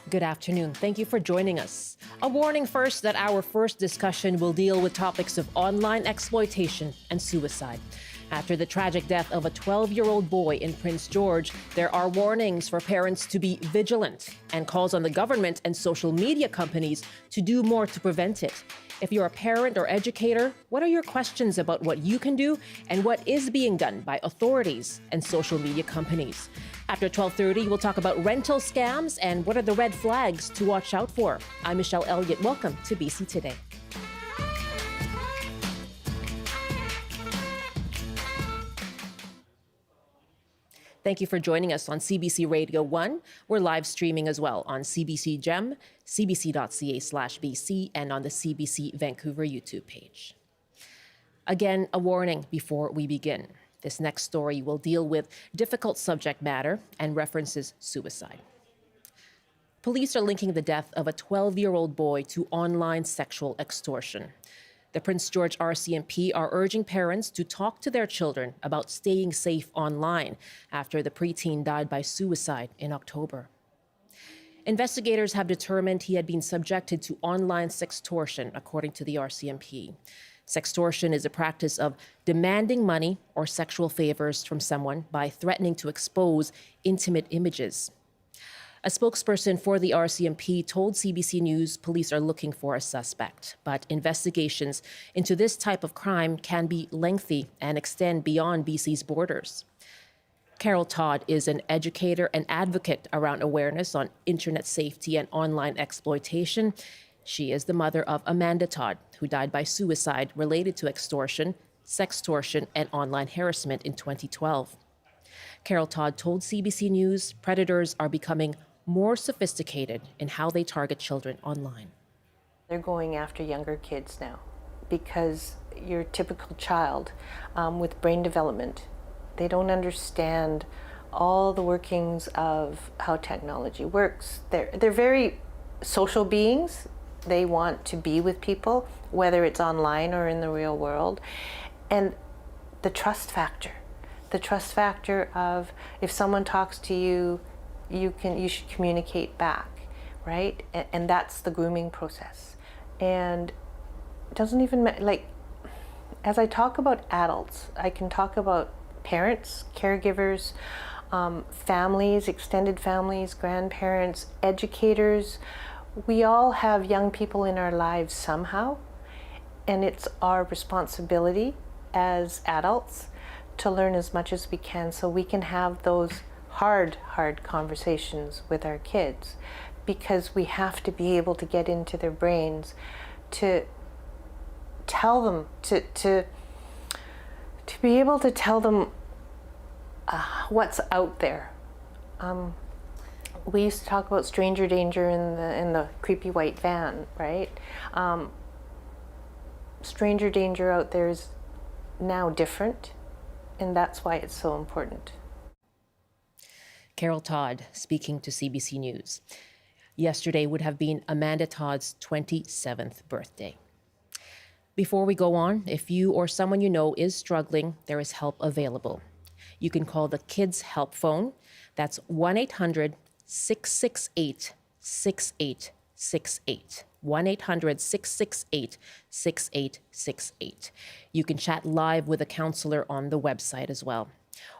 Good afternoon. Thank you for joining us. A warning first that our first discussion will deal with topics of online exploitation and suicide. After the tragic death of a 12-year-old boy in Prince George, there are warnings for parents to be vigilant and calls on the government and social media companies to do more to prevent it. If you're a parent or educator, what are your questions about what you can do and what is being done by authorities and social media companies? After 12:30, we'll talk about rental scams and what are the red flags to watch out for. I'm Michelle Eliot. Welcome to BC Today. Thank you for joining us on CBC Radio 1. We're live streaming as well on CBC Gem, cbc.ca/BC, and on the CBC Vancouver YouTube page. Again, a warning before we begin. This next story will deal with difficult subject matter and references suicide. Police are linking the death of a 12-year-old boy to online sexual extortion. The Prince George RCMP are urging parents to talk to their children about staying safe online after the preteen died by suicide in October. Investigators have determined he had been subjected to online sextortion, according to the RCMP. Sextortion is a practice of demanding money or sexual favors from someone by threatening to expose intimate images. A spokesperson for the RCMP told CBC News police are looking for a suspect, but investigations into this type of crime can be lengthy and extend beyond BC's borders. Carol Todd is an educator and advocate around awareness on internet safety and online exploitation. She is the mother of Amanda Todd, who died by suicide related to extortion, sextortion, and online harassment in 2012. Carol Todd told CBC News predators are becoming more sophisticated in how they target children online. They're going after younger kids now because your typical child with brain development, they don't understand all the workings of how technology works. They're very social beings. They want to be with people, whether it's online or in the real world. And the trust factor of if someone talks to you, you should communicate back, right? And that's the grooming process. And it doesn't even like, as I talk about adults, I can talk about parents, caregivers, families, extended families, grandparents, educators. We all have young people in our lives somehow, and it's our responsibility as adults to learn as much as we can so we can have those hard conversations with our kids, because we have to be able to get into their brains to tell them, to be able to tell them what's out there. We used to talk about stranger danger in the creepy white van, right? Stranger danger out there is now different, and that's why it's so important. Carol Todd speaking to CBC News. Yesterday would have been Amanda Todd's 27th birthday. Before we go on, if you or someone you know is struggling, there is help available. You can call the Kids Help Phone. That's 1-800-668-6868. 1-800-668-6868. You can chat live with a counselor on the website as well.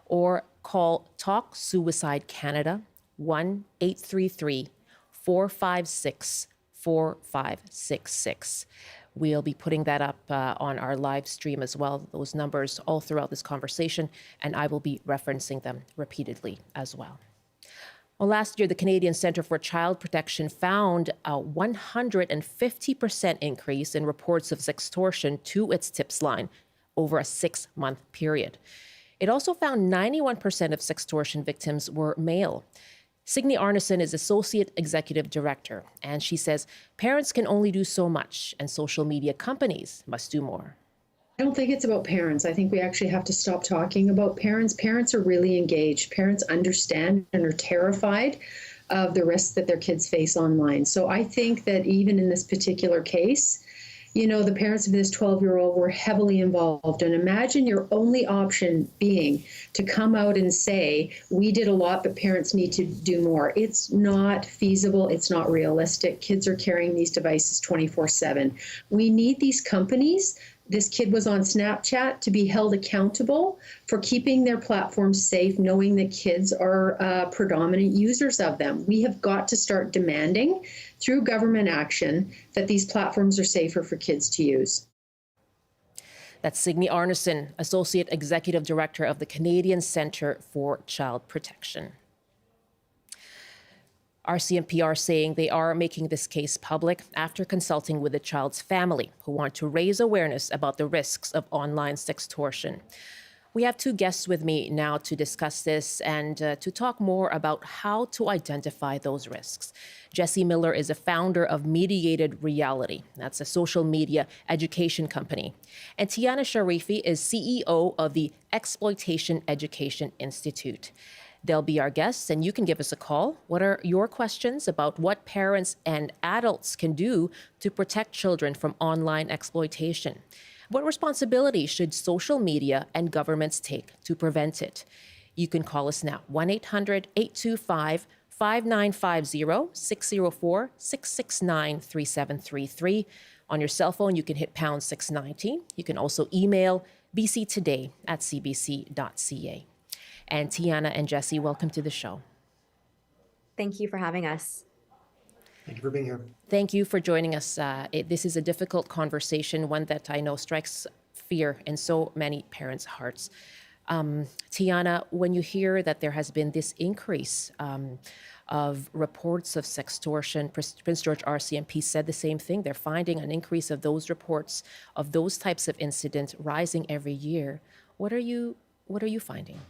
Or call Talk Suicide Canada, 1-833-456-4566. We'll be putting that up on our live stream as well, those numbers all throughout this conversation, and I will be referencing them repeatedly as well. Well, last year, the Canadian Centre for Child Protection found a 150% increase in reports of sextortion to its tips line over a 6-month period. It also found 91% of sextortion victims were male. Signe Arneson is Associate Executive Director, and she says parents can only do so much, and social media companies must do more. I don't think it's about parents. I think we actually have to stop talking about parents. Parents are really engaged. Parents understand and are terrified of the risks that their kids face online. So I think that even in this particular case, the parents of this 12-year-old were heavily involved. And imagine your only option being to come out and say, we did a lot, but parents need to do more. It's not feasible. It's not realistic. Kids are carrying these devices 24/7. We need these companies. This kid was on Snapchat to be held accountable for keeping their platforms safe, knowing that kids are predominant users of them. We have got to start demanding through government action that these platforms are safer for kids to use. That's Signe Arneson, Associate Executive Director of the Canadian Centre for Child Protection. RCMP are saying they are making this case public after consulting with the child's family, who want to raise awareness about the risks of online sextortion. We have two guests with me now to discuss this and to talk more about how to identify those risks. Jessie Miller is a founder of Mediated Reality. That's a social media education company. And Tiana Sharifi is CEO of the Exploitation Education Institute. They'll be our guests, and you can give us a call. What are your questions about what parents and adults can do to protect children from online exploitation? What responsibility should social media and governments take to prevent it? You can call us now, 1-800-825-5950, 604-669-3733. On your cell phone, you can hit pound 690. You can also email bctoday@cbc.ca. And Tiana and Jessie, welcome to the show. Thank you for having us. Thank you for being here. Thank you for joining us. This is a difficult conversation, one that I know strikes fear in so many parents' hearts. Tiana, when you hear that there has been this increase of reports of sextortion, Prince George RCMP said the same thing. They're finding an increase of those reports of those types of incidents rising every year. What are you finding?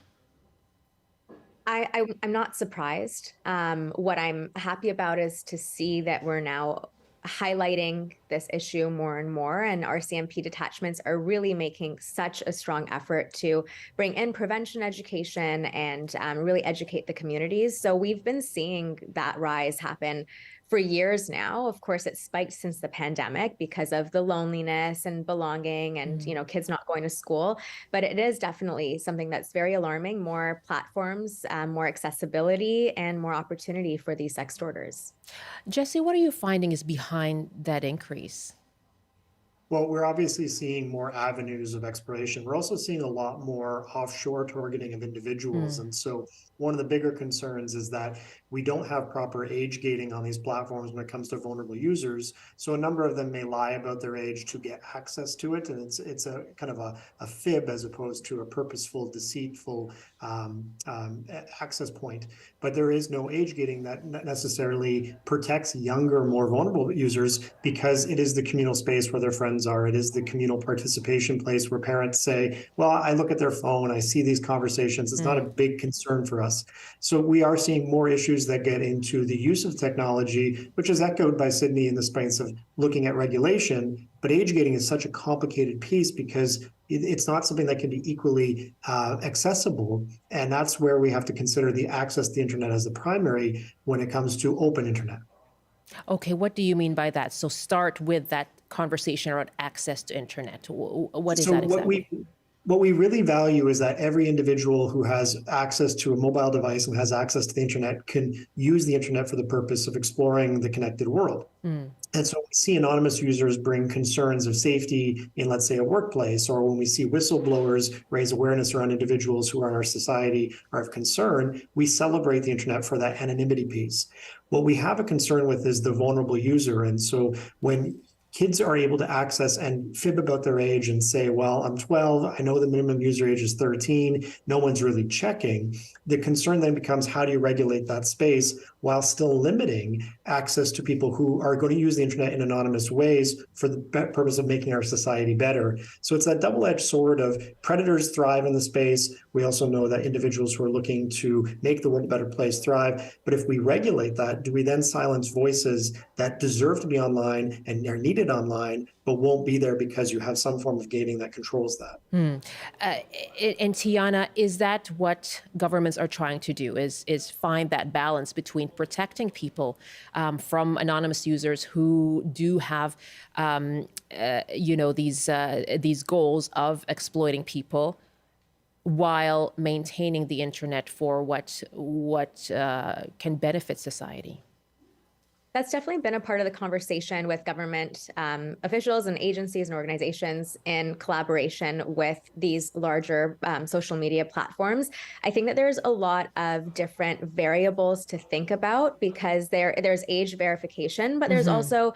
I'm not surprised. What I'm happy about is to see that we're now highlighting this issue more and more, and RCMP detachments are really making such a strong effort to bring in prevention education and really educate the communities. So we've been seeing that rise happen for years now. Of course, it spiked since the pandemic because of the loneliness and belonging and, kids not going to school. But it is definitely something that's very alarming. More platforms, more accessibility, and more opportunity for these sextorters. Jessie, what are you finding is behind that increase? Well, we're obviously seeing more avenues of exploration. We're also seeing a lot more offshore targeting of individuals. And so one of the bigger concerns is that we don't have proper age gating on these platforms when it comes to vulnerable users. So a number of them may lie about their age to get access to it. And it's a kind of a fib as opposed to a purposeful, deceitful access point. But there is no age gating that necessarily protects younger, more vulnerable users, because it is the communal space where their friends are. It is the communal participation place where parents say, well, I look at their phone, I see these conversations. It's not a big concern for us. So we are seeing more issues that get into the use of technology, which is echoed by Sydney in the space of looking at regulation. But age gating is such a complicated piece because it's not something that can be equally accessible. And that's where we have to consider the access to the internet as the primary when it comes to open internet. Okay, what do you mean by that? So start with that conversation around access to internet. What is that exactly? What we really value is that every individual who has access to a mobile device and has access to the internet can use the internet for the purpose of exploring the connected world. And so we see anonymous users bring concerns of safety in, let's say, a workplace, or when we see whistleblowers raise awareness around individuals who are in our society are of concern, we celebrate the internet for that anonymity piece. What we have a concern with is the vulnerable user. And so when kids are able to access and fib about their age and say, well, I'm 12, I know the minimum user age is 13, no one's really checking. The concern then becomes, how do you regulate that space while still limiting access to people who are going to use the internet in anonymous ways for the purpose of making our society better? So it's that double-edged sword of predators thrive in the space. We also know that individuals who are looking to make the world a better place thrive. But if we regulate that, do we then silence voices that deserve to be online and are needed created online, but won't be there because you have some form of gating that controls that. And Tiana, is that what governments are trying to do? Is find that balance between protecting people from anonymous users who do have, these goals of exploiting people, while maintaining the internet for what can benefit society? That's definitely been a part of the conversation with government officials and agencies and organizations in collaboration with these larger social media platforms. I think that there's a lot of different variables to think about, because there's age verification, but there's also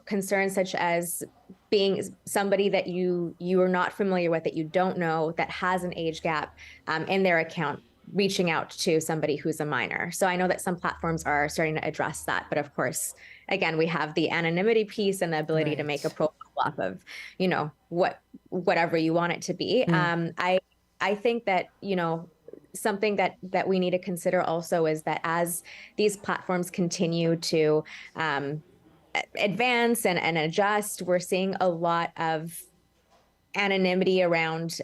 concerns such as being somebody that you are not familiar with, that you don't know, that has an age gap in their account, reaching out to somebody who's a minor. So I know that some platforms are starting to address that. But of course, again, we have the anonymity piece and the ability to make a profile off of, whatever you want it to be. I think that, something that we need to consider also is that as these platforms continue to advance and adjust, we're seeing a lot of anonymity around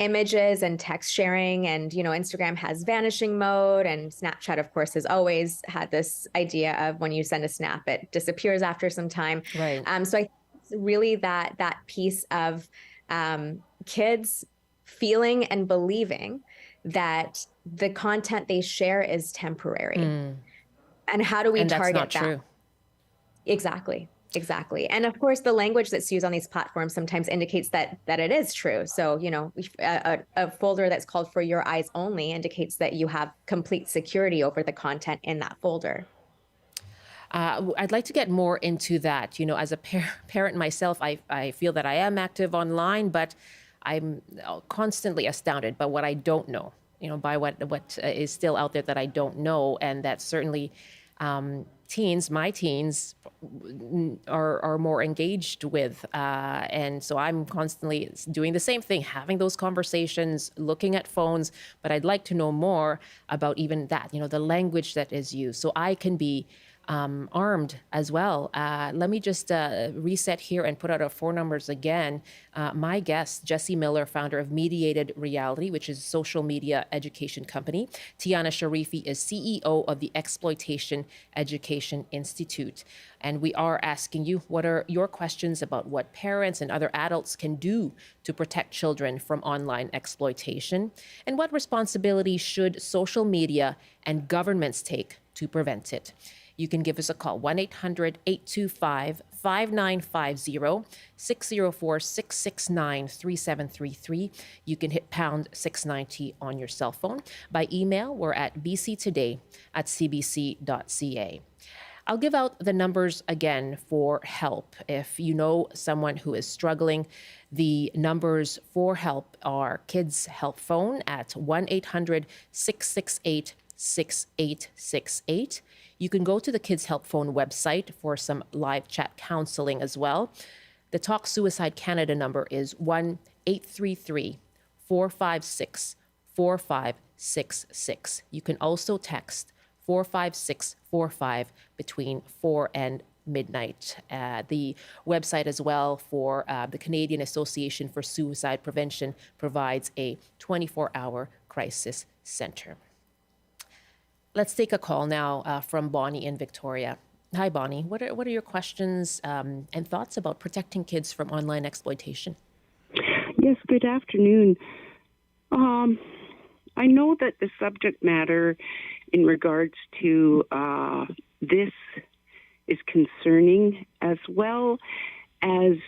images and text sharing. And, Instagram has vanishing mode, and Snapchat, of course, has always had this idea of when you send a snap, it disappears after some time. Right. So I think it's really that piece of kids feeling and believing that the content they share is temporary. And how do we target that? That's not true. Exactly. And of course, the language that's used on these platforms sometimes indicates that it is true. So, a folder that's called "For Your Eyes Only" indicates that you have complete security over the content in that folder. I'd like to get more into that. As a parent myself, I feel that I am active online, but I'm constantly astounded by what I don't know, by what is still out there that I don't know. And that certainly my teens are more engaged with. And so I'm constantly doing the same thing, having those conversations, looking at phones, but I'd like to know more about even that, the language that is used, so I can be armed as well. Let me just reset here and put out our phone numbers again. My guest, Jessie Miller, founder of Mediated Reality, which is a social media education company. Tiana Sharifi is CEO of the Exploitation Education Institute. And we are asking you, what are your questions about what parents and other adults can do to protect children from online exploitation? And what responsibility should social media and governments take to prevent it? You can give us a call, 1-800-825-5950, 604-669-3733. You can hit pound 690 on your cell phone. By email, we're at bctoday@cbc.ca. I'll give out the numbers again for help. If you know someone who is struggling, the numbers for help are Kids Help Phone at 1-800-668-6868. You can go to the Kids Help Phone website for some live chat counseling as well. The Talk Suicide Canada number is 1-833-456-4566. You can also text 45645 between 4 and midnight. The website as well for the Canadian Association for Suicide Prevention provides a 24-hour crisis center. Let's take a call now from Bonnie in Victoria. Hi, Bonnie. What are your questions and thoughts about protecting kids from online exploitation? Yes, good afternoon. I know that the subject matter in regards to this is concerning, as well as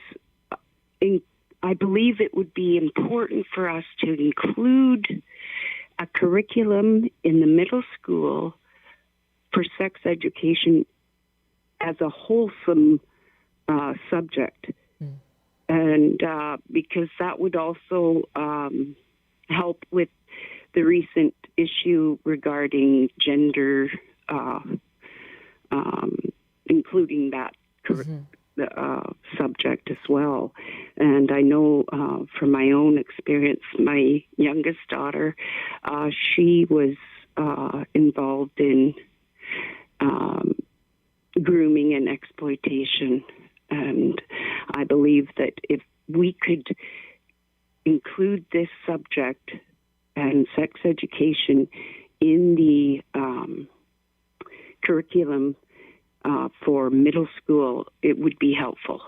I believe it would be important for us to include a curriculum in the middle school for sex education as a wholesome subject. And because that would also help with the recent issue regarding gender, including that subject as well. And I know from my own experience, my youngest daughter, she was involved in grooming and exploitation. And I believe that if we could include this subject and sex education in the curriculum for middle school, it would be helpful.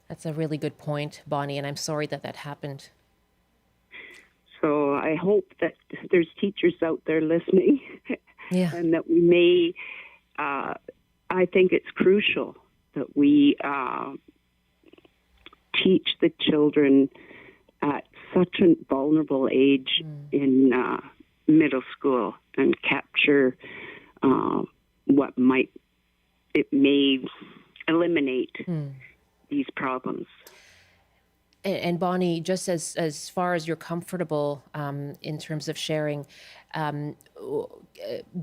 That's a really good point, Bonnie, and I'm sorry that that happened. So I hope that there's teachers out there listening, Yeah. and that we may, I think it's crucial that we teach the children at such a vulnerable age in middle school and capture what it may eliminate these problems. And Bonnie, just as far as you're comfortable in terms of sharing,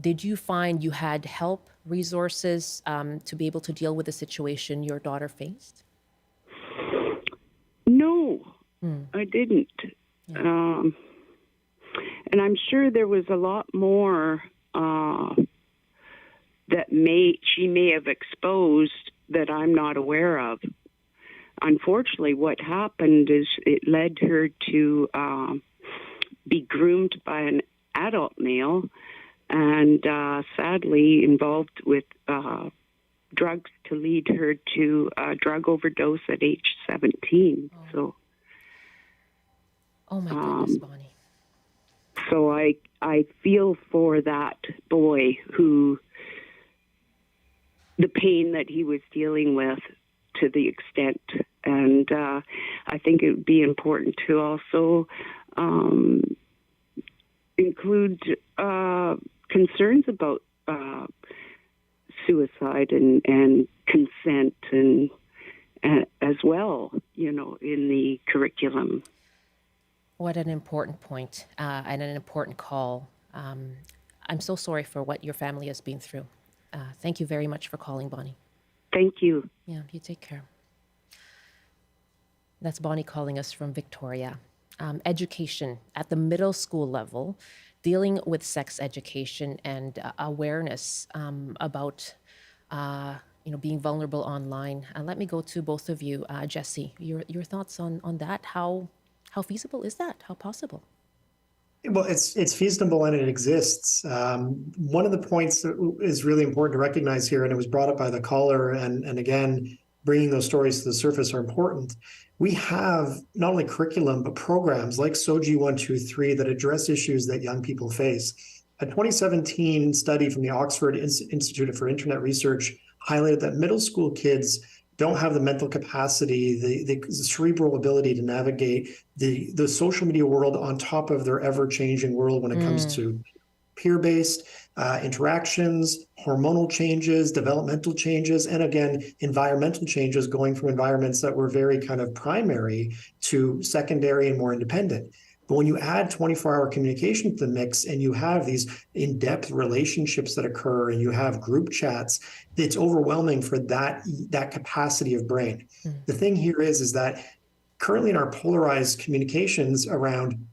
did you find you had help, resources to be able to deal with the situation your daughter faced? No, I didn't. Yeah. And I'm sure there was a lot more that she may have exposed that I'm not aware of. Unfortunately, what happened is it led her to be groomed by an adult male, and sadly involved with drugs to lead her to a drug overdose at age 17. So, Oh my goodness, Bonnie. so I feel for that boy who, the pain that he was dealing with to the extent. And I think it would be important to also include concerns about suicide and consent and as well, in the curriculum. What an important point and an important call. I'm so sorry for what your family has been through. Thank you very much for calling, Bonnie. Thank you. Yeah, you take care. That's Bonnie calling us from Victoria. Education at the middle school level, dealing with sex education and awareness about being vulnerable online. Let me go to both of you. Jesse, your thoughts on that? How feasible is that? How possible? Well, it's feasible and it exists. One of the points that is really important to recognize here, and it was brought up by the caller, and again, bringing those stories to the surface are important. We have not only curriculum, but programs like SOGI 123 that address issues that young people face. A 2017 study from the Oxford Institute for Internet Research highlighted that middle school kids don't have the mental capacity, the cerebral ability to navigate the social media world on top of their ever-changing world when it comes to peer-based interactions, hormonal changes, developmental changes, and again, environmental changes, going from environments that were very kind of primary to secondary and more independent. But when you add 24-hour communication to the mix and you have these in-depth relationships that occur and you have group chats, it's overwhelming for that capacity of brain. The thing here is that currently in our polarized communications around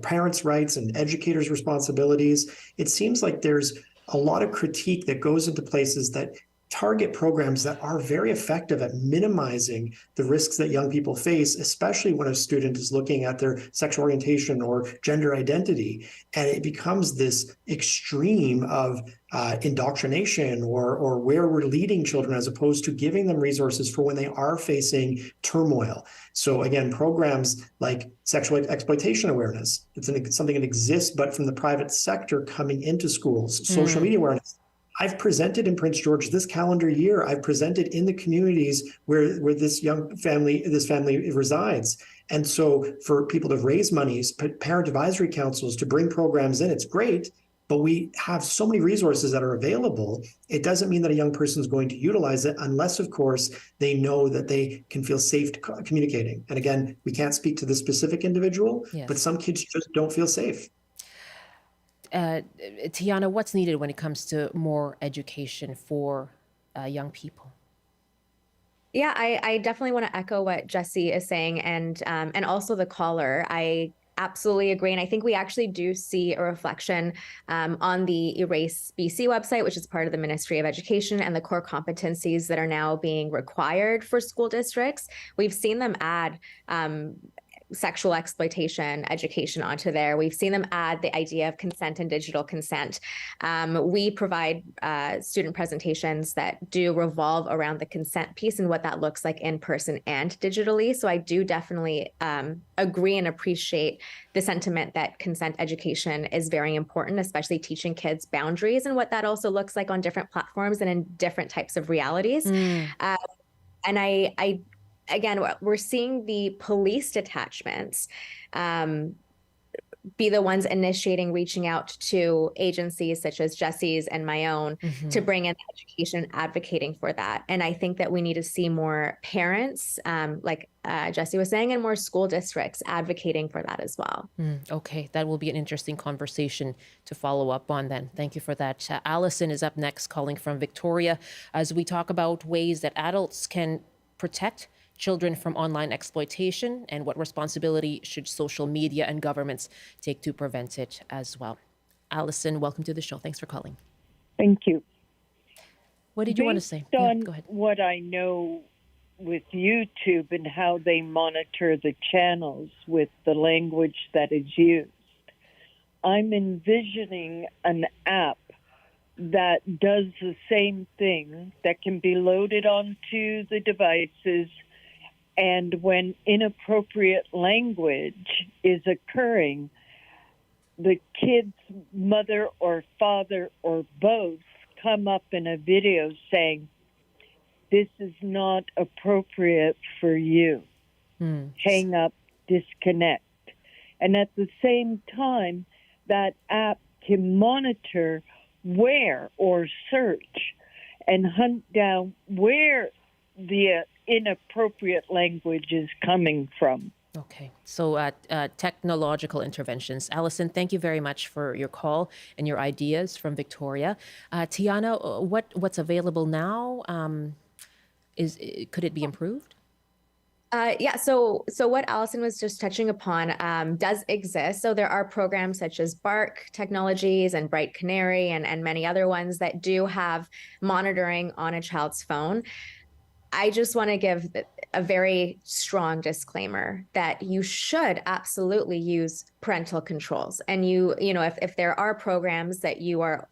parents' rights and educators' responsibilities, it seems like there's a lot of critique that goes into places that target programs that are very effective at minimizing the risks that young people face, especially when a student is looking at their sexual orientation or gender identity. And it becomes this extreme of indoctrination or where we're leading children as opposed to giving them resources for when they are facing turmoil. So again, programs like sexual exploitation awareness, it's something that exists, but from the private sector coming into schools, social media awareness. I've presented in Prince George this calendar year. I've presented in the communities where this family resides. And so for people to raise monies, parent advisory councils to bring programs in, it's great, but we have so many resources that are available. It doesn't mean that a young person is going to utilize it unless, of course, they know that they can feel safe communicating. And again, we can't speak to the specific individual, but some kids just don't feel safe. Tiana, what's needed when it comes to more education for young people? Yeah, I definitely want to echo what Jesse is saying, and also the caller. I absolutely agree. And I think we actually do see a reflection on the Erase BC website, which is part of the Ministry of Education, and the core competencies that are now being required for school districts. We've seen them add sexual exploitation education onto there. We've seen them add the idea of consent and digital consent. We provide student presentations that do revolve around the consent piece and what that looks like in person and digitally. So I do definitely agree and appreciate the sentiment that consent education is very important, especially teaching kids boundaries and what that also looks like on different platforms and in different types of realities. And I again, we're seeing the police detachments be the ones initiating, reaching out to agencies such as Jesse's and my own to bring in education, advocating for that. And I think that we need to see more parents, like Jesse was saying, and more school districts advocating for that as well. Okay, that will be an interesting conversation to follow up on then. Thank you for that. Allison is up next, calling from Victoria, as we talk about ways that adults can protect children from online exploitation and what responsibility should social media and governments take to prevent it as well. Allison, welcome to the show. Thanks for calling. Thank you. What did you want to say? Based on go ahead. what I know with YouTube and how they monitor the channels with the language that is used, I'm envisioning an app that does the same thing, that can be loaded onto the devices, and when inappropriate language is occurring, the kid's mother or father or both come up in a video saying, "This is not appropriate for you. Hang up, disconnect." And at the same time, that app can monitor where or search and hunt down where the inappropriate language is coming from. Okay, so technological interventions. Allison, thank you very much for your call and your ideas from Victoria. Tiana, what's available now? Could it be improved? Yeah, so what Allison was just touching upon does exist. So there are programs such as Bark Technologies and Bright Canary and many other ones that do have monitoring on a child's phone. I just want to give a very strong disclaimer that you should absolutely use parental controls. And you know, if there are programs that you are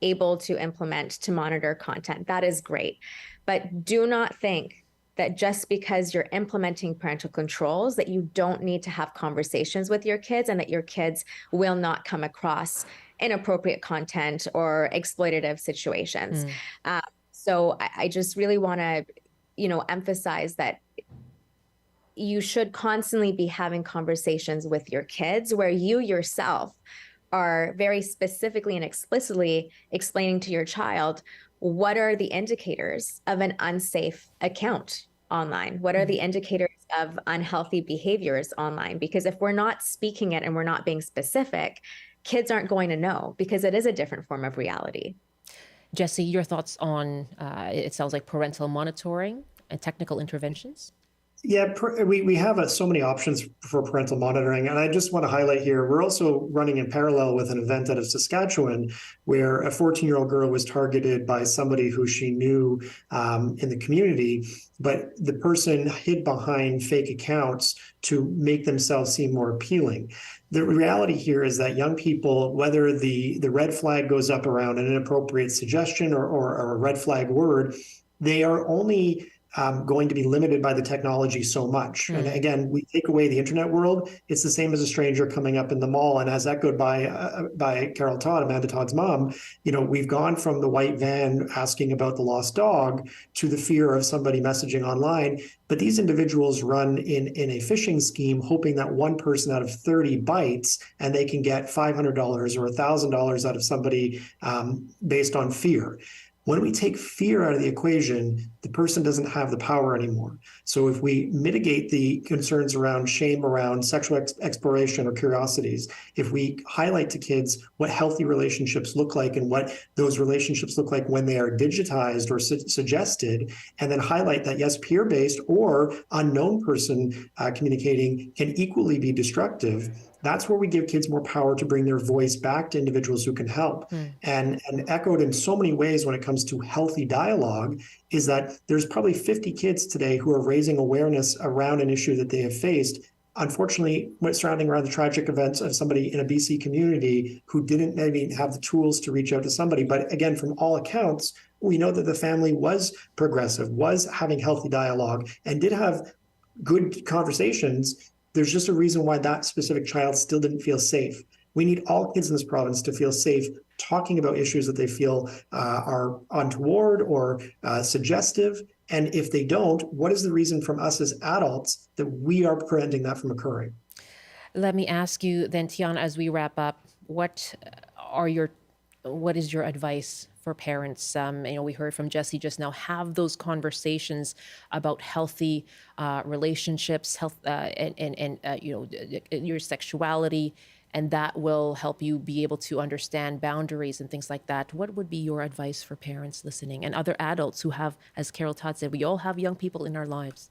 able to implement to monitor content, that is great. But do not think that just because you're implementing parental controls that you don't need to have conversations with your kids and that your kids will not come across inappropriate content or exploitative situations. So I just really want to emphasize that you should constantly be having conversations with your kids where you yourself are very specifically and explicitly explaining to your child what are the indicators of an unsafe account online? What are the indicators of unhealthy behaviors online? Because if we're not speaking it and we're not being specific, kids aren't going to know because it is a different form of reality. Jesse, your thoughts on, it sounds like parental monitoring and technical interventions? Yeah, we have so many options for parental monitoring. And I just want to highlight here, we're also running in parallel with an event out of Saskatchewan where a 14-year-old girl was targeted by somebody who she knew in the community, but the person hid behind fake accounts to make themselves seem more appealing. The reality here is that young people, whether the red flag goes up around an inappropriate suggestion or a red flag word, they are only going to be limited by the technology so much. And again, we take away the internet world, it's the same as a stranger coming up in the mall. And as echoed by Carol Todd, Amanda Todd's mom, we've gone from the white van asking about the lost dog to the fear of somebody messaging online. But these individuals run in a phishing scheme, hoping that one person out of 30 bites and they can get $500 or $1,000 out of somebody based on fear. When we take fear out of the equation, the person doesn't have the power anymore. So if we mitigate the concerns around shame, around sexual exploration or curiosities, if we highlight to kids what healthy relationships look like and what those relationships look like when they are digitized or suggested, and then highlight that, yes, peer-based or unknown person communicating can equally be destructive, That's where we give kids more power to bring their voice back to individuals who can help. And echoed in so many ways when it comes to healthy dialogue is that there's probably 50 kids today who are raising awareness around an issue that they have faced. Unfortunately, surrounding around the tragic events of somebody in a BC community who didn't maybe have the tools to reach out to somebody. But again, from all accounts, we know that the family was progressive, was having healthy dialogue, and did have good conversations. There's just a reason why that specific child still didn't feel safe. We need all kids in this province to feel safe talking about issues that they feel are untoward or suggestive. And if they don't, what is the reason from us as adults that we are preventing that from occurring? Let me ask you then, Tiana, as we wrap up, what is your advice for parents? We heard from Jesse just now. Have those conversations about healthy relationships, health, and your sexuality, and that will help you be able to understand boundaries and things like that. What would be your advice for parents listening and other adults who have, as Carol Todd said, we all have young people in our lives?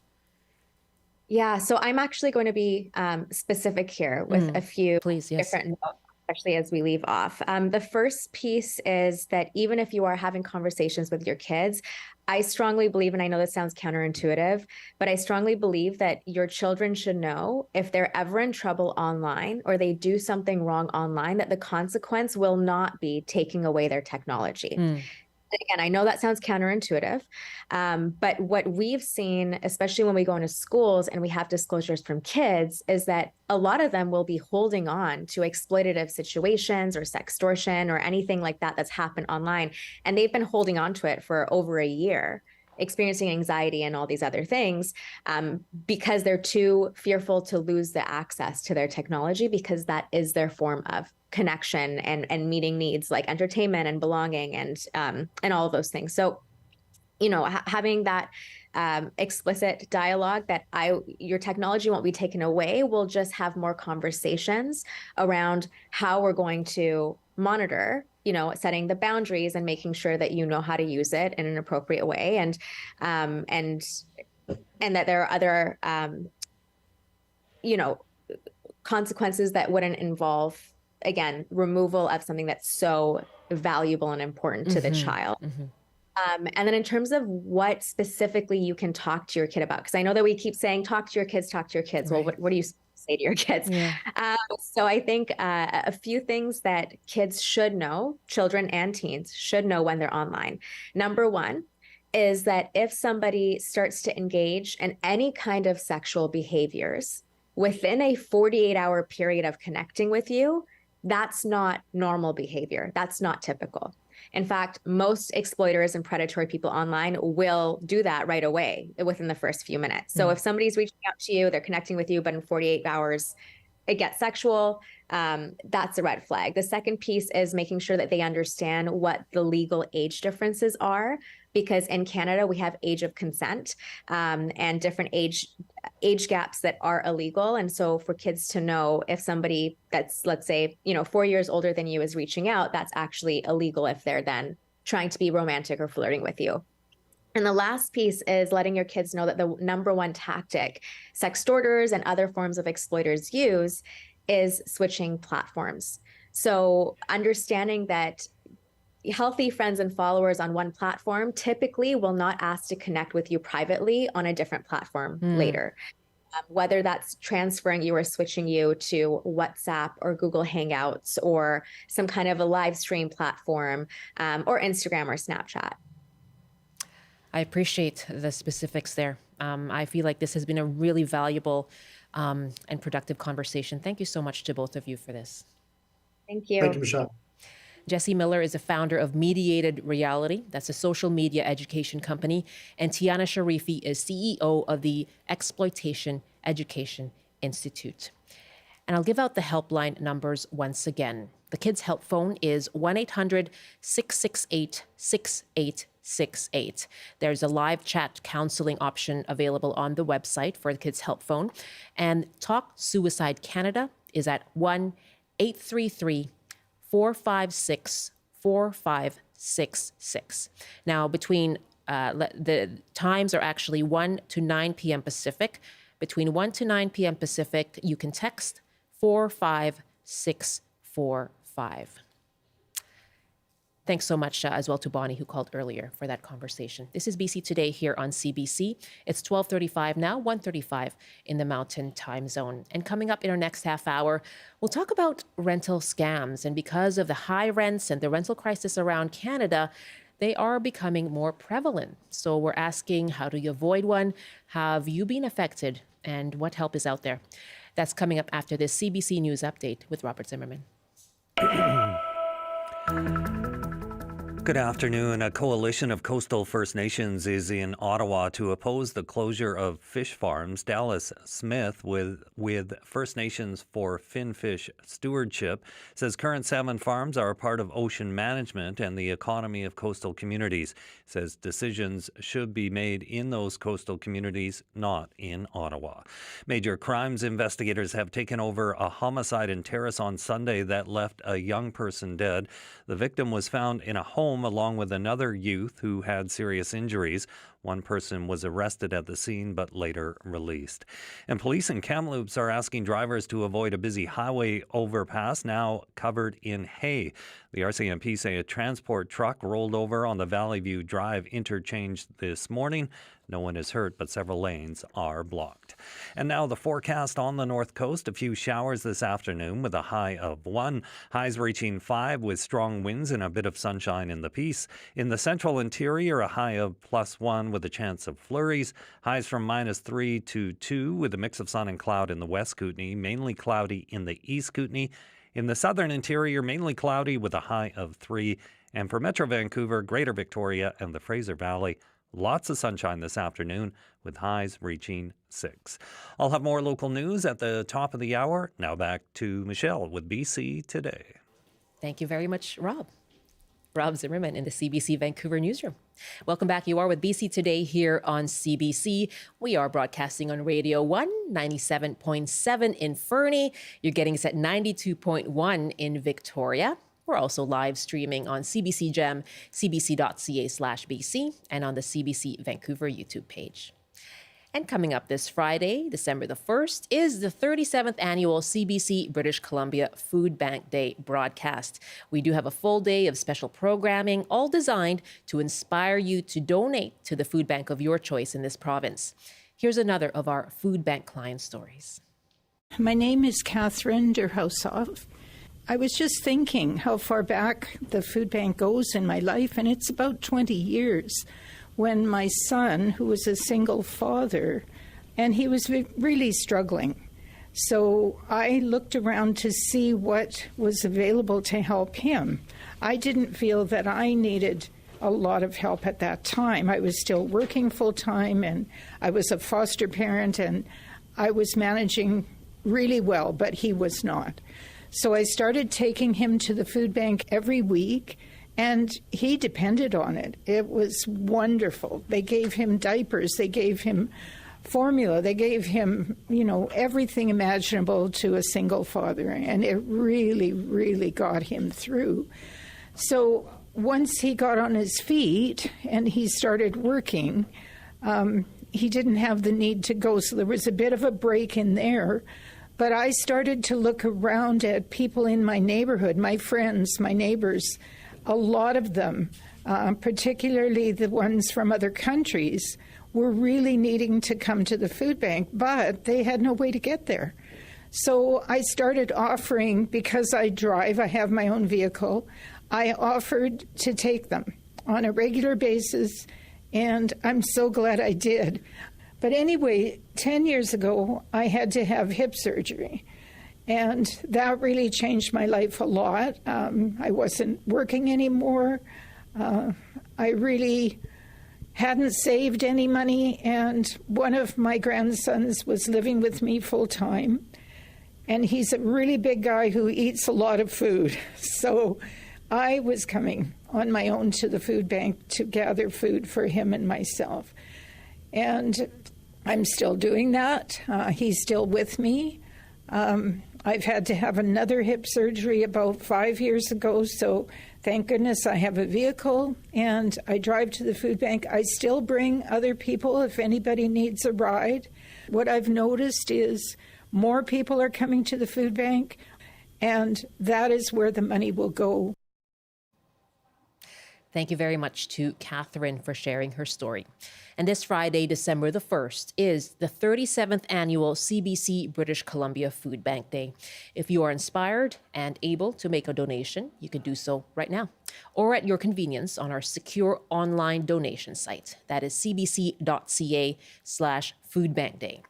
Yeah, so I'm actually going to be specific here with a few different notes, especially as we leave off. The first piece is that even if you are having conversations with your kids, I strongly believe, and I know this sounds counterintuitive, but I strongly believe that your children should know if they're ever in trouble online or they do something wrong online, that the consequence will not be taking away their technology. Again, I know that sounds counterintuitive, but what we've seen, especially when we go into schools and we have disclosures from kids, is that a lot of them will be holding on to exploitative situations or sextortion or anything like that that's happened online. And they've been holding on to it for over a year, experiencing anxiety and all these other things because they're too fearful to lose the access to their technology, because that is their form of connection and meeting needs like entertainment and belonging and all of those things. So, having that explicit dialogue that your technology won't be taken away, we'll just have more conversations around how we're going to monitor, setting the boundaries and making sure that you know how to use it in an appropriate way, and that there are other consequences that wouldn't involve, again, removal of something that's so valuable and important to the child. And then in terms of what specifically you can talk to your kid about, because I know that we keep saying, talk to your kids. Right. Well, what do you say to your kids? Yeah. So I think a few things that kids should know, children and teens should know when they're online. Number one is that if somebody starts to engage in any kind of sexual behaviors within a 48-hour period of connecting with you, that's not normal behavior. That's not typical. In fact, most exploiters and predatory people online will do that right away within the first few minutes. So if somebody's reaching out to you, they're connecting with you, but in 48 hours, it gets sexual, that's a red flag. The second piece is making sure that they understand what the legal age differences are, because in Canada, we have age of consent and different age gaps that are illegal. And so for kids to know if somebody that's, let's say, 4 years older than you is reaching out, that's actually illegal if they're then trying to be romantic or flirting with you. And the last piece is letting your kids know that the number one tactic sextorters and other forms of exploiters use is switching platforms. So understanding that healthy friends and followers on one platform typically will not ask to connect with you privately on a different platform later. Whether that's transferring you or switching you to WhatsApp or Google Hangouts or some kind of a live stream platform or Instagram or Snapchat. I appreciate the specifics there. I feel like this has been a really valuable and productive conversation. Thank you so much to both of you for this. Thank you. Thank you, Michelle. Jesse Miller is a founder of Mediated Reality. That's a social media education company. And Tiana Sharifi is CEO of the Exploitation Education Institute. And I'll give out the helpline numbers once again. The Kids Help phone is 1-800-668-6868. There's a live chat counseling option available on the website for the Kids Help phone. And Talk Suicide Canada is at 1-833-456-4566. Now, between the times are actually 1 to 9 p.m. Pacific. Between 1 to 9 p.m. Pacific, you can text 45645. Thanks so much as well to Bonnie, who called earlier, for that conversation. This is BC Today here on CBC. It's 12:35 now, 1:35 in the Mountain Time Zone. And coming up in our next half hour, we'll talk about rental scams. And because of the high rents and the rental crisis around Canada, they are becoming more prevalent. So we're asking, how do you avoid one? Have you been affected? And what help is out there? That's coming up after this CBC News Update with Robert Zimmerman. Good afternoon. A coalition of coastal First Nations is in Ottawa to oppose the closure of fish farms. Dallas Smith with First Nations for Finfish Stewardship says current salmon farms are a part of ocean management and the economy of coastal communities. Says decisions should be made in those coastal communities, not in Ottawa. Major crimes investigators have taken over a homicide in Terrace on Sunday that left a young person dead. The victim was found in a home along with another youth who had serious injuries. One person was arrested at the scene but later released. And police in Kamloops are asking drivers to avoid a busy highway overpass now covered in hay. The RCMP say a transport truck rolled over on the Valley View Drive interchange this morning. No one is hurt, but several lanes are blocked. And now the forecast on the north coast. A few showers this afternoon with a high of 1. Highs reaching 5 with strong winds and a bit of sunshine in the Peace. In the central interior, a high of +1 with a chance of flurries. Highs from -3 to 2 with a mix of sun and cloud in the West Kootenay. Mainly cloudy in the East Kootenay. In the southern interior, mainly cloudy with a high of 3. And for Metro Vancouver, Greater Victoria and the Fraser Valley, lots of sunshine this afternoon with highs reaching 6. I'll have more local news at the top of the hour. Now back to Michelle with BC Today. Thank you very much, Rob. Rob Zimmerman in the CBC Vancouver newsroom. Welcome back. You are with BC Today here on CBC. We are broadcasting on Radio 1, 97.7 in Fernie. You're getting us at 92.1 in Victoria. We're also live streaming on CBC Gem, cbc.ca/BC, and on the CBC Vancouver YouTube page. And coming up this Friday, December the 1st, is the 37th annual CBC British Columbia Food Bank Day broadcast. We do have a full day of special programming, all designed to inspire you to donate to the food bank of your choice in this province. Here's another of our food bank client stories. My name is Catherine Derhousoff. I was just thinking how far back the food bank goes in my life, and it's about 20 years when my son, who was a single father, and he was really struggling. So I looked around to see what was available to help him. I didn't feel that I needed a lot of help at that time. I was still working full-time, and I was a foster parent, and I was managing really well, but he was not. So I started taking him to the food bank every week, and he depended on it. It was wonderful. They gave him diapers. They gave him formula. They gave him, everything imaginable to a single father, and it really, really got him through. So once he got on his feet and he started working, he didn't have the need to go, so there was a bit of a break in there. But I started to look around at people in my neighborhood, my friends, my neighbors. A lot of them, particularly the ones from other countries, were really needing to come to the food bank, but they had no way to get there. So I started offering, because I drive, I have my own vehicle, I offered to take them on a regular basis, and I'm so glad I did. But anyway, 10 years ago, I had to have hip surgery. And that really changed my life a lot. I wasn't working anymore. I really hadn't saved any money. And one of my grandsons was living with me full time. And he's a really big guy who eats a lot of food. So I was coming on my own to the food bank to gather food for him and myself. And I'm still doing that. He's still with me. I've had to have another hip surgery about 5 years ago, so thank goodness I have a vehicle and I drive to the food bank. I still bring other people if anybody needs a ride. What I've noticed is more people are coming to the food bank, and that is where the money will go. Thank you very much to Catherine for sharing her story. And this Friday, December the 1st, is the 37th annual CBC British Columbia Food Bank Day. If you are inspired and able to make a donation, you can do so right now or at your convenience on our secure online donation site. That is cbc.ca/foodbankday.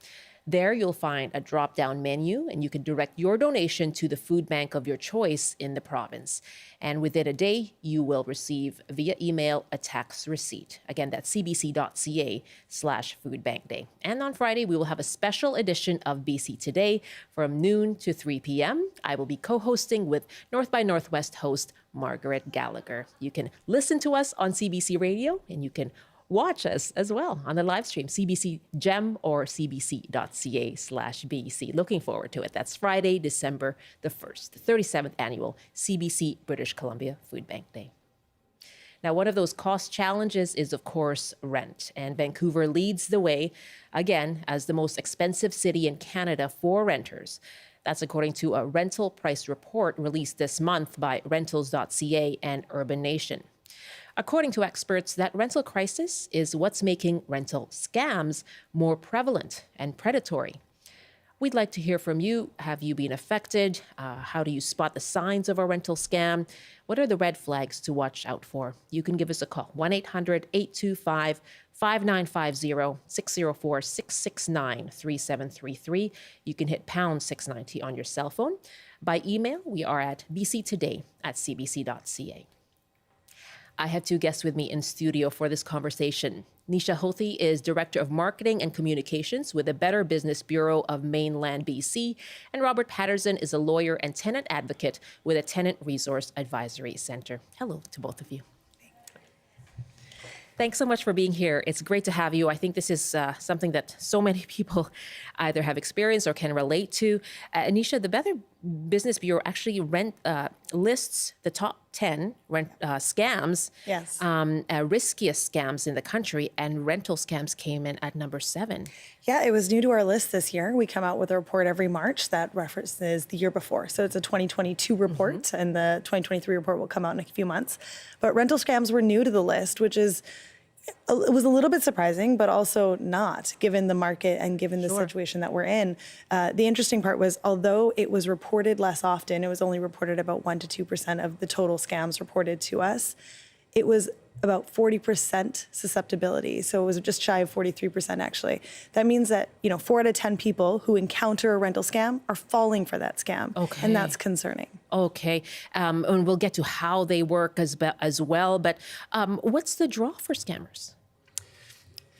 There you'll find a drop-down menu and you can direct your donation to the food bank of your choice in the province. And within a day, you will receive via email a tax receipt. Again, that's cbc.ca/foodbankday. And on Friday, we will have a special edition of BC Today from noon to 3 p.m. I will be co-hosting with North by Northwest host Margaret Gallagher. You can listen to us on CBC Radio and you can watch us as well on the live stream, CBC Gem or cbc.ca/BC. Looking forward to it. That's Friday, December the 1st, the 37th annual CBC British Columbia Food Bank Day. Now, one of those cost challenges is, of course, rent. And Vancouver leads the way, again, as the most expensive city in Canada for renters. That's according to a rental price report released this month by rentals.ca and Urban Nation. According to experts, that rental crisis is what's making rental scams more prevalent and predatory. We'd like to hear from you. Have you been affected? How do you spot the signs of a rental scam? What are the red flags to watch out for? You can give us a call, 1-800-825-5950, 604-669-3733. You can hit pound 690 on your cell phone. By email, we are at bctoday@cbc.ca. I have two guests with me in studio for this conversation. Nisha Hothi is Director of Marketing and Communications with the Better Business Bureau of Mainland BC, and Robert Patterson is a lawyer and tenant advocate with a Tenant Resource Advisory Center. Hello to both of you. Thanks so much for being here. It's great to have you. I think this is something that so many people either have experienced or can relate to. Anisha, the Better Business Bureau actually lists the top 10 scams, Yes. Riskiest scams in the country, and rental scams came in at number 7. Yeah, it was new to our list this year. We come out with a report every March that references the year before. So it's a 2022 report, and the 2023 report will come out in a few months. But rental scams were new to the list, which is, it was a little bit surprising, but also not, given the market and given the situation that we're in. The interesting part was, although it was reported less often, it was only reported about 1% to 2% of the total scams reported to us. It was about 40% susceptibility. So it was just shy of 43% actually. That means that, 4 out of 10 people who encounter a rental scam are falling for that scam. Okay. And that's concerning. Okay. And we'll get to how they work as well. But what's the draw for scammers?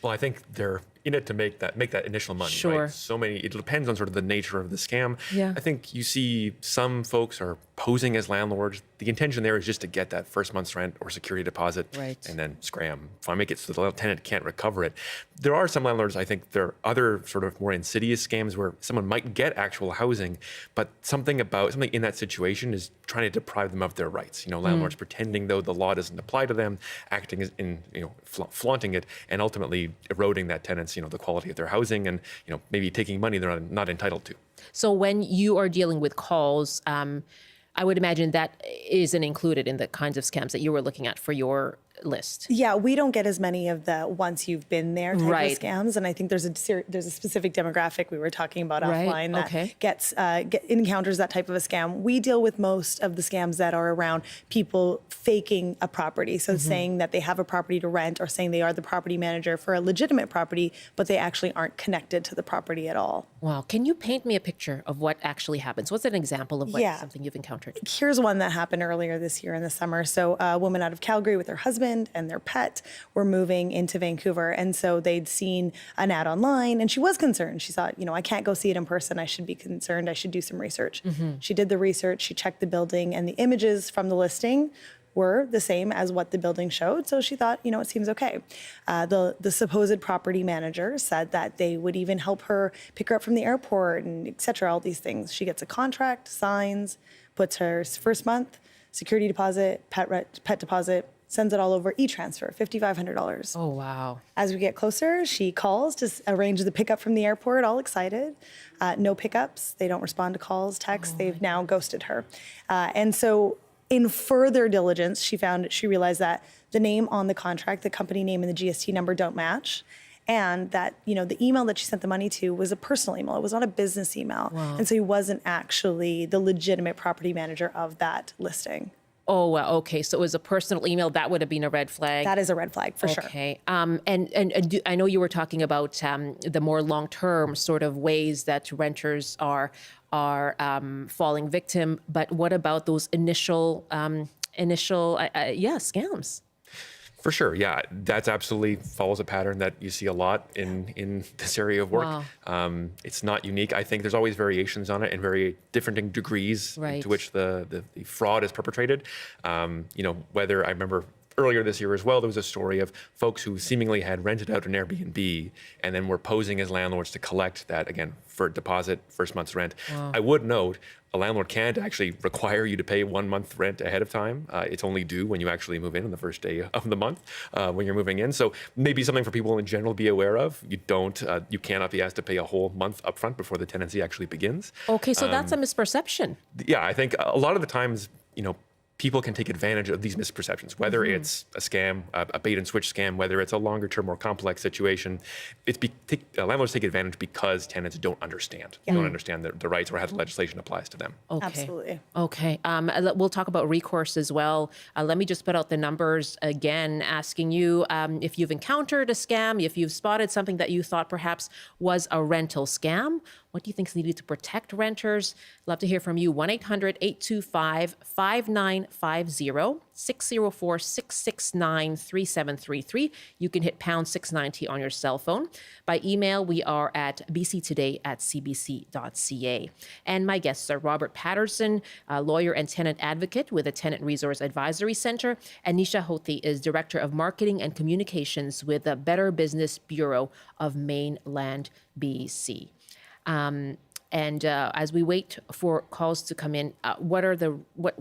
Well, I think they're in it to make that initial money. Sure. Right? So many. It depends on sort of the nature of the scam. Yeah. I think you see some folks are posing as landlords. The intention there is just to get that first month's rent or security deposit, Right. and then scram, make it so the tenant can't recover it. There are some landlords. I think there are other sort of more insidious scams where someone might get actual housing, but something in that situation is trying to deprive them of their rights. Landlords pretending though the law doesn't apply to them, acting as in flaunting it, and ultimately eroding that tenant's the quality of their housing, and maybe taking money they're not entitled to. So when you are dealing with calls, I would imagine that isn't included in the kinds of scams that you were looking at for your list. Yeah, we don't get as many of the once you've been there type Right. of scams, and I think there's a specific demographic we were talking about Right, offline that okay. encounters that type of a scam. We deal with most of the scams that are around people faking a property, so saying that they have a property to rent or saying they are the property manager for a legitimate property, but they actually aren't connected to the property at all. Wow. Can you paint me a picture of what actually happens? What's an example of something you've encountered? Here's one that happened earlier this year in the summer. So a woman out of Calgary with her husband and their pet were moving into Vancouver. And so they'd seen an ad online and she was concerned. She thought, I can't go see it in person. I should be concerned. I should do some research. She did the research. She checked the building, and the images from the listing were the same as what the building showed. So she thought, it seems okay. The supposed property manager said that they would even help her pick her up from the airport and et cetera, all these things. She gets a contract, signs, puts her first month, security deposit, pet deposit, sends it all over e-transfer, $5,500. Oh, wow. As we get closer, she calls to arrange the pickup from the airport, all excited. No pickups. They don't respond to calls, texts. They've now ghosted her. And so in further diligence, she realized that the name on the contract, the company name and the GST number don't match. And that, the email that she sent the money to was a personal email. It was not a business email. Wow. And so he wasn't actually the legitimate property manager of that listing. Oh, wow. Okay. So it was a personal email. That would have been a red flag. That is a red flag for sure. Okay. I know you were talking about the more long-term sort of ways that renters are falling victim, but what about those initial scams? For sure, yeah, that's absolutely follows a pattern that you see a lot in this area of work. Wow. It's not unique. I think there's always variations on it and very different degrees Right. to which the fraud is perpetrated. Whether I remember earlier this year as well, there was a story of folks who seemingly had rented out an Airbnb and then were posing as landlords to collect that, again, for deposit, first month's rent. Wow. I would note, a landlord can't actually require you to pay 1 month rent ahead of time. It's only due when you actually move in on the first day of the month when you're moving in. So maybe something for people in general to be aware of. You cannot be asked to pay a whole month upfront before the tenancy actually begins. Okay, so that's a misperception. Yeah, I think a lot of the times, people can take advantage of these misperceptions, whether it's a scam, a bait and switch scam, whether it's a longer term, more complex situation. Landlords take advantage because tenants don't understand. Don't understand the rights or how the legislation applies to them. Okay. Absolutely. Okay. We'll talk about recourse as well. Let me just put out the numbers again, asking you if you've encountered a scam, if you've spotted something that you thought perhaps was a rental scam. What do you think is needed to protect renters? Love to hear from you. 1-800-825-5950, 604-669-3733. You can hit pound 690 on your cell phone. By email, we are at bctoday@cbc.ca. And my guests are Robert Patterson, a lawyer and tenant advocate with the Tenant Resource Advisory Center, and Nisha Hoti is Director of Marketing and Communications with the Better Business Bureau of Mainland BC. As we wait for calls to come in, what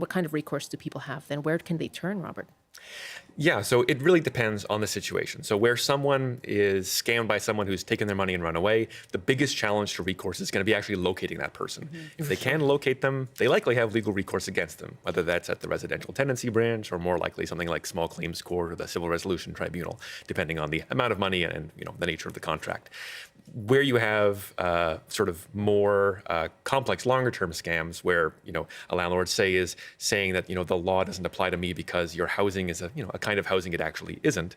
kind of recourse do people have? Then where can they turn, Robert? Yeah, so it really depends on the situation. So where someone is scammed by someone who's taken their money and run away, the biggest challenge to recourse is going to be actually locating that person. If they can locate them, they likely have legal recourse against them, whether that's at the residential tenancy branch or more likely something like small claims court or the civil resolution tribunal, depending on the amount of money and the nature of the contract. Where you have sort of more complex, longer-term scams, where a landlord is saying that the law doesn't apply to me because your housing is a kind of housing it actually isn't.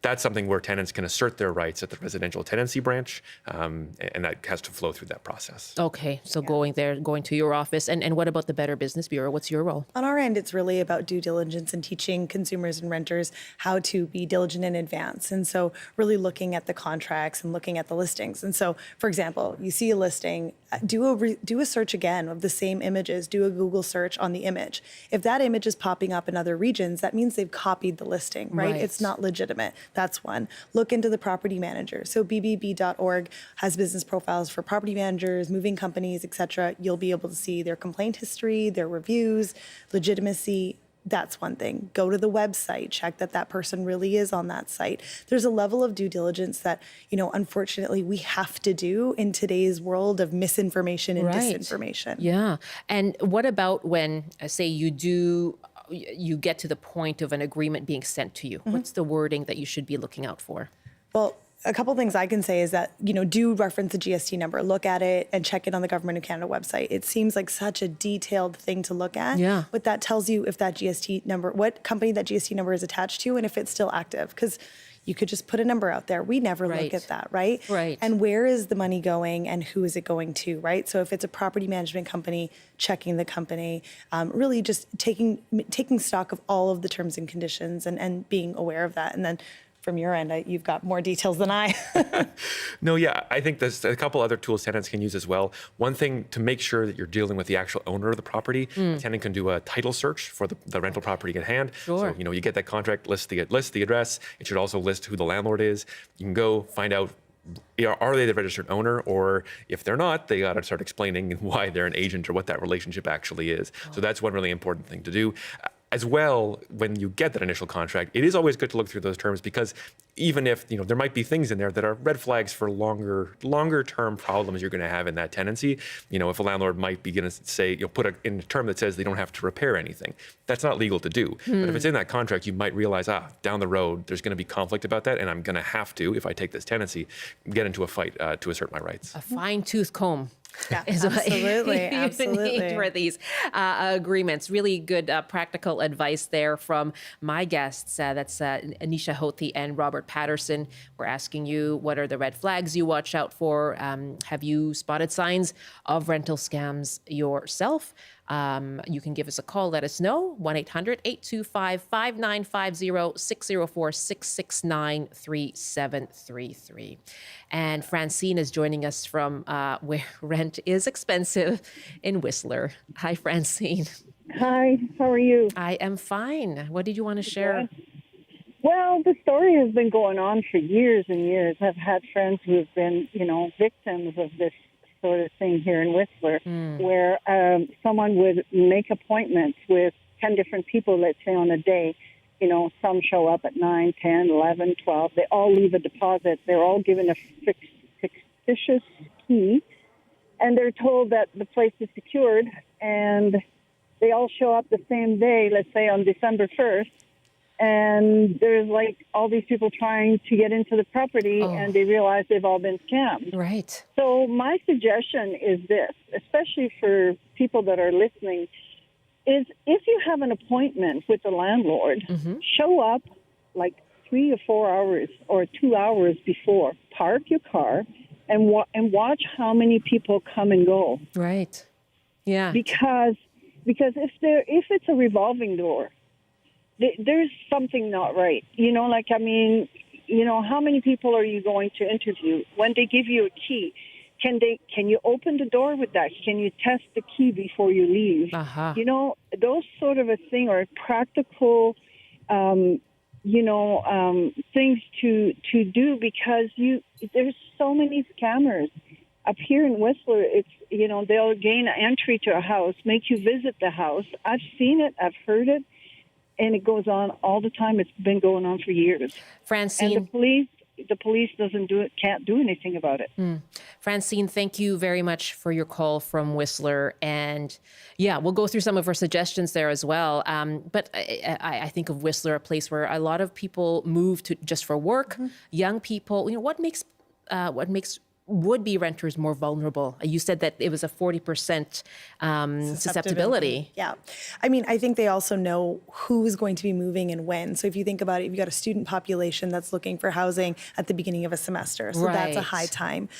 That's something where tenants can assert their rights at the residential tenancy branch, and that has to flow through that process. Okay, so going to your office. And what about the Better Business Bureau? What's your role? On our end, it's really about due diligence and teaching consumers and renters how to be diligent in advance. And so really looking at the contracts and looking at the listings. And so, for example, you see a listing, do a search again of the same images, do a Google search on the image. If that image is popping up in other regions, that means they've copied the listing, right? It's not legitimate. That's one. Look into the property manager. So bbb.org has business profiles for property managers, moving companies, etc. You'll be able to see their complaint history, their reviews, legitimacy. That's one thing. Go to the website, check that person really is on that site. There's a level of due diligence that, unfortunately we have to do in today's world of misinformation and disinformation. Yeah. And what about when, say, you get to the point of an agreement being sent to you? What's the wording that you should be looking out for? Well, a couple things I can say is that, do reference the GST number, look at it and check it on the Government of Canada website. It seems like such a detailed thing to look at. Yeah. But that tells you if that GST number, what company that GST number is attached to and if it's still active. Because you could just put a number out there. We never look at that, right? Right. And where is the money going and who is it going to, right? So if it's a property management company, checking the company, really just taking stock of all of the terms and conditions and being aware of that. And then from your end, you've got more details than I. No, yeah, I think there's a couple other tools tenants can use as well. One thing to make sure that you're dealing with the actual owner of the property, the tenant can do a title search for the rental property at hand. Sure. So, you get that contract, list the address. It should also list who the landlord is. You can go find out, are they the registered owner? Or if they're not, they got to start explaining why they're an agent or what that relationship actually is. So that's one really important thing to do. as well, when you get that initial contract, it is always good to look through those terms, because even if, there might be things in there that are red flags for longer term problems you're going to have in that tenancy. If a landlord might be going to say, put in a term that says they don't have to repair anything. That's not legal to do. But if it's in that contract, you might realize, down the road, there's going to be conflict about that, and I'm going to have to, if I take this tenancy, get into a fight to assert my rights. A fine-tooth comb. Yeah, is what absolutely, you absolutely. need for these agreements. Really good practical advice there from my guests. That's Anisha Hoti and Robert Patterson. We're asking you, what are the red flags you watch out for? Have you spotted signs of rental scams yourself? You can give us a call. Let us know. 1-800-825-5950, 604-669-3733. And Francine is joining us from where rent is expensive in Whistler. Hi, Francine. Hi, how are you? I am fine. What did you want to share? Well, the story has been going on for years and years. I've had friends who have been, victims of this sort of thing here in Whistler, where someone would make appointments with 10 different people, let's say, on a day. Some show up at 9, 10, 11, 12. They all leave a deposit. They're all given a fictitious key, and they're told that the place is secured, and they all show up the same day, let's say on December 1st, and there's all these people trying to get into the property, and they realize they've all been scammed. Right. So my suggestion is this, especially for people that are listening, is if you have an appointment with the landlord, show up 3 or 4 hours or 2 hours before. Park your car and watch how many people come and go. Right. Yeah. Because if it's a revolving door, there's something not right. How many people are you going to interview? When they give you a key, can you open the door with that? Can you test the key before you leave? Those sort of a thing are practical, things to do, because there's so many scammers. Up here in Whistler, it's, they'll gain entry to a house, make you visit the house. I've seen it, I've heard it, and it goes on all the time. It's been going on for years. Francine. And the police can't do anything about it. Francine, thank you very much for your call from Whistler. And yeah, we'll go through some of our suggestions there as well. But I think of Whistler, a place where a lot of people move to just for work, young people. What makes would-be renters more vulnerable? You said that it was a 40% susceptibility. Yeah. I think they also know who's going to be moving and when. So if you think about it, you've got a student population that's looking for housing at the beginning of a semester. So that's a high time.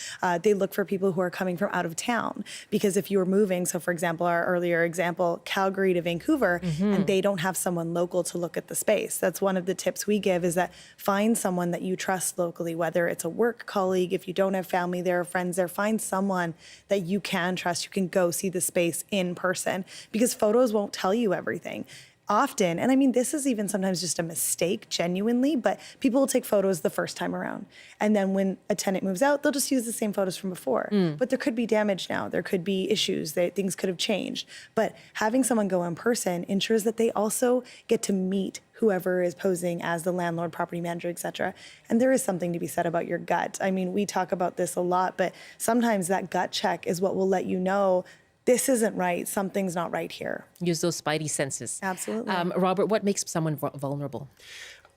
They look for people who are coming from out of town, because if you were moving, so for example, our earlier example, Calgary to Vancouver, and they don't have someone local to look at the space. That's one of the tips we give, is that find someone that you trust locally, whether it's a work colleague, if you don't have family there, friends there, find someone that you can trust. You can go see the space in person, because photos won't tell you everything. Often, and this is even sometimes just a mistake, genuinely, but people will take photos the first time around. And then when a tenant moves out, they'll just use the same photos from before. But there could be damage now. There could be issues. Things could have changed. But having someone go in person ensures that they also get to meet whoever is posing as the landlord, property manager, et cetera. And there is something to be said about your gut. We talk about this a lot, but sometimes that gut check is what will let you know this isn't right. Something's not right here. Use those spidey senses. Absolutely. Robert, what makes someone vulnerable?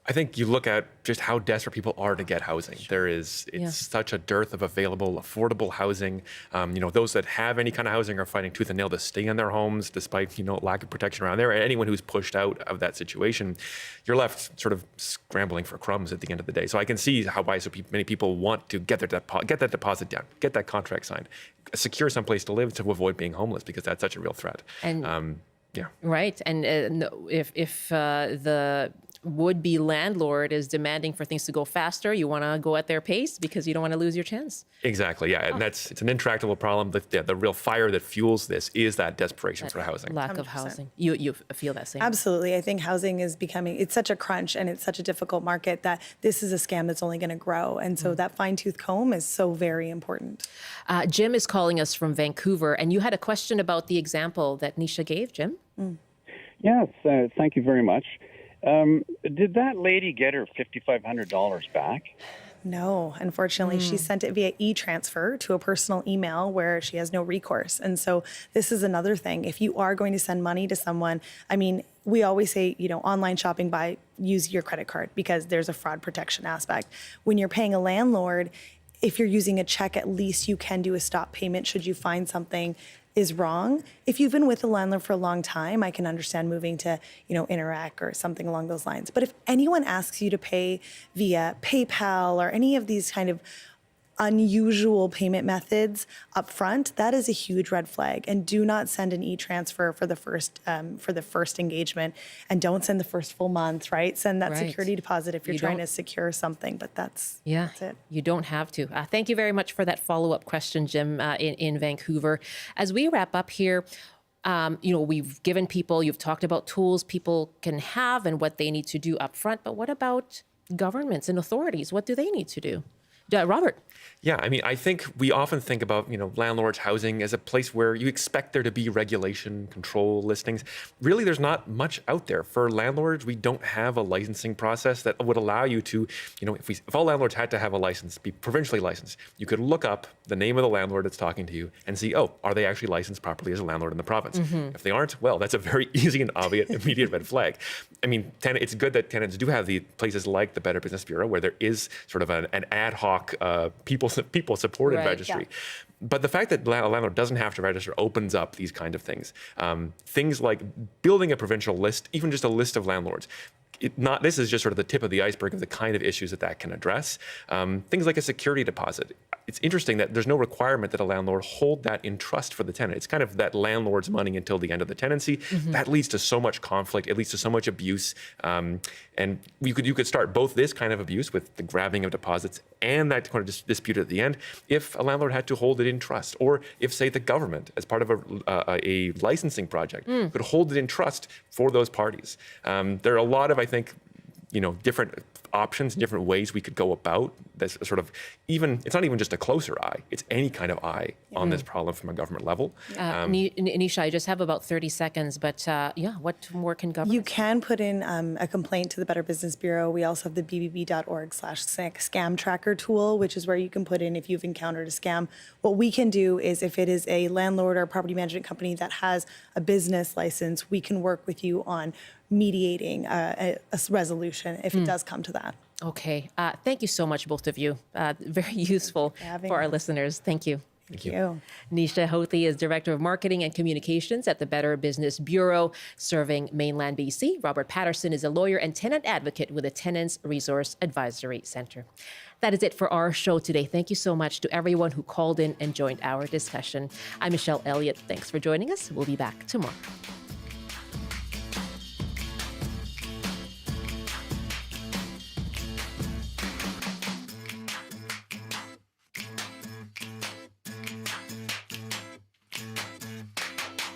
I think you look at just how desperate people are to get housing. It's such a dearth of available, affordable housing. Those that have any kind of housing are fighting tooth and nail to stay in their homes, despite, lack of protection around there. And anyone who's pushed out of that situation, you're left sort of scrambling for crumbs at the end of the day. So I can see why so many people want to get that deposit down, get that contract signed, secure someplace to live to avoid being homeless, because that's such a real threat. And right. And if the would-be landlord is demanding for things to go faster, you want to go at their pace because you don't want to lose your chance. Exactly, yeah. And it's an intractable problem. The real fire that fuels this is that desperation for housing. Lack 100%. of housing. You feel that same? Absolutely. I think housing is it's such a crunch, and it's such a difficult market that this is a scam that's only going to grow. And so that fine-tooth comb is so very important. Jim is calling us from Vancouver, and you had a question about the example that Nisha gave, Jim? Yes, thank you very much. Did that lady get her $5,500 back? No, unfortunately, she sent it via e-transfer to a personal email where she has no recourse. And so this is another thing. If you are going to send money to someone, I mean, we always say, online shopping, use your credit card because there's a fraud protection aspect. When you're paying a landlord, if you're using a check, at least you can do a stop payment should you find something is wrong. If you've been with a landlord for a long time, I can understand moving to, Interac or something along those lines. But if anyone asks you to pay via PayPal or any of these kind of unusual payment methods up front, that is a huge red flag. And do not send an e-transfer for the first engagement, and don't send the first full month, right? Send that security deposit if you're trying to secure something, but that's it. You don't have to. Thank you very much for that follow-up question, Jim, in Vancouver. As we wrap up here, we've given people, you've talked about tools people can have and what they need to do up front, but what about governments and authorities? What do they need to do? Robert. Yeah, I mean, I think we often think about, landlords' housing as a place where you expect there to be regulation, control, listings. Really, there's not much out there. For landlords, we don't have a licensing process that would allow you to, if all landlords had to have a license, be provincially licensed, you could look up the name of the landlord that's talking to you and see, are they actually licensed properly as a landlord in the province? If they aren't, well, that's a very easy and obvious immediate red flag. I mean, it's good that tenants do have the places like the Better Business Bureau where there is sort of an ad hoc people-supported registry. Yeah. But the fact that a landlord doesn't have to register opens up these kind of things. Things like building a provincial list, even just a list of landlords. This is just sort of the tip of the iceberg of the kind of issues that can address. Things like a security deposit. It's interesting that there's no requirement that a landlord hold that in trust for the tenant. It's kind of that landlord's money until the end of the tenancy. That leads to so much conflict. It leads to so much abuse. And you could start both this kind of abuse with the grabbing of deposits and that kind of dispute at the end if a landlord had to hold it in trust, or if, say, the government, as part of a licensing project, could hold it in trust for those parties. There are a lot of, I think, different options, different ways we could go about this sort of it's not even just a closer eye, it's any kind of eye on this problem from a government level. Nisha, I just have about 30 seconds, but what more can government? You can put in a complaint to the Better Business Bureau. We also have the bbb.org/scam tracker tool, which is where you can put in if you've encountered a scam. What we can do is if it is a landlord or a property management company that has a business license, we can work with you on mediating a resolution if it does come to that. Okay. Thank you so much, both of you. Very useful for our listeners. Thank you. Thank you. Nisha Hothi is Director of Marketing and Communications at the Better Business Bureau, serving mainland BC. Robert Patterson is a lawyer and tenant advocate with the Tenants Resource Advisory Center. That is it for our show today. Thank you so much to everyone who called in and joined our discussion. I'm Michelle Eliot. Thanks for joining us. We'll be back tomorrow.